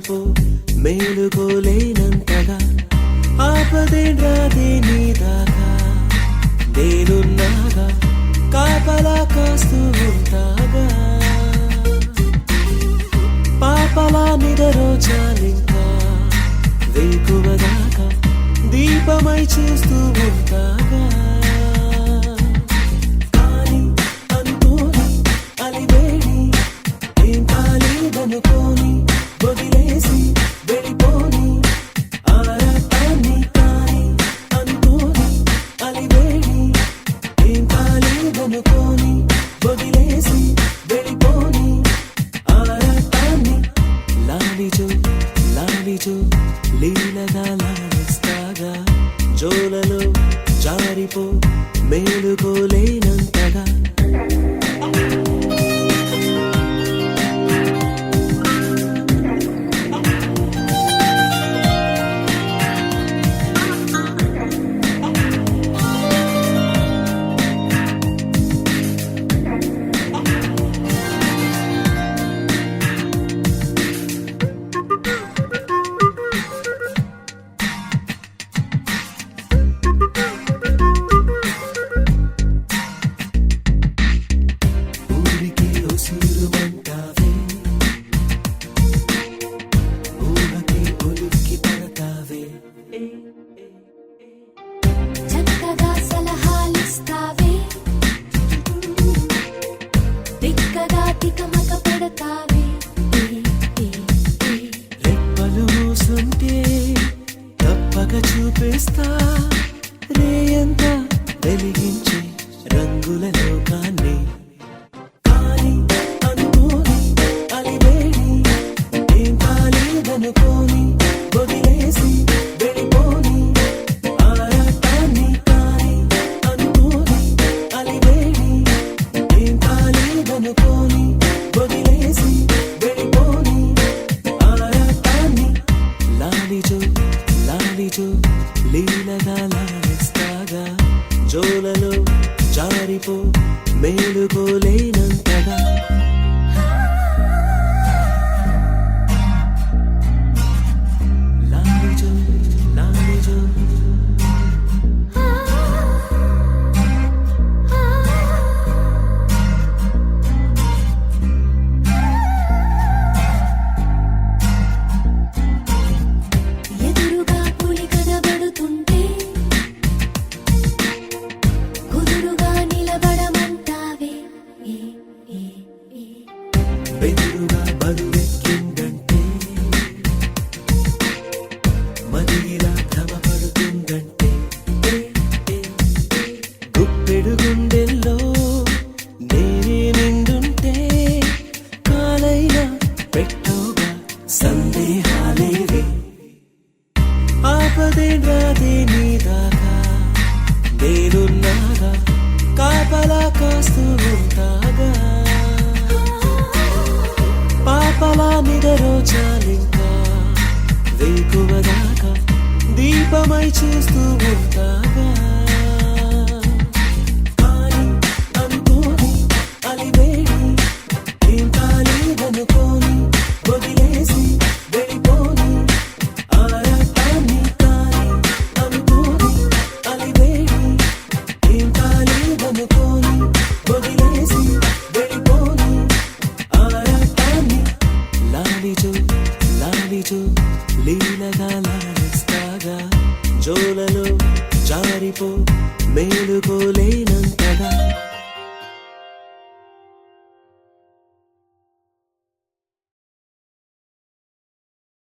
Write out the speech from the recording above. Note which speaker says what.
Speaker 1: జారిపో మేలుకోలేనంతగా ఆపదేంరాదే నీ దాకా నేనున్నాగా కాపలా కాస్తూ ఉంటాగా పాపలా నిదరోచాలింకా వేకువదాకా దీపమై చూస్తూ ఉంటాగా అనుకోని వదిలేసి వెళ్ళిపోని ఆరాటాన్ని కాని అనుకోని అలివేడి ఏం కాలేదనుకోని వదిలేసి వెళ్ళిపోని ఆరాటాన్ని లాలిజో లాలిజో లీలగా లాలిస్తాగా జోలలో జారిపో మేలుకోలేనంతగా
Speaker 2: చక్కగా సలహాలిస్తావే దిక్కగా తికమక పెడతావే
Speaker 1: రెప్పలు మూసుంటే తప్పక చూపిస్తా రేయంతా వెలిగించే రంగుల లోకాన్ని కాని అనుకోని అలివేడి ఏం కాలేదనుకోని వదిలేసి వెళ్ళిపోని ఆరాటాన్ని కాని అనుకోని అలివేడి ఏం కాలేదనుకోని వదిలేసి వెళ్ళిపోని ఆరాటాన్ని లాలిజో లాలిజో లీలగా లాలిస్తాగా జోలలో జారిపో మేలుకోలేనంతగా లాలిజో లాలిజో
Speaker 2: ఎదురుగా పులి కనబడుతుంటే కుదురుగా నిలబడమంటావే
Speaker 1: బెదురుగా బరువెక్కిందంటే మదిలా భ్రమపడుతుందంటే గుప్పెడు గుండెల్లో నేనే నిండుంటే కాలైనా పెట్టోగా సందేహాలేవే ఆపదేంరాదే నీ దాకా నేనున్నాగా కాపలా కాస్తూ ఉంటాగా పాపలా నిదరోచాలింకా వేకువదాకా దీపమై చూస్తూ ఉంటాగా కాని అనుకోని అలివేడి ఏం కాలేదనుకోని వదిలేసి వెళ్ళిపోని ఆరాటాన్ని కాని అనుకోని అలివేడి ఏం కాలేదనుకోని వదిలేసి వెళ్ళిపోని ఆరాటాన్ని లాలిజో లాలిజో లీలగా లాలిస్తాగా జోలలో జారిపో మేలుకోలేనంతగా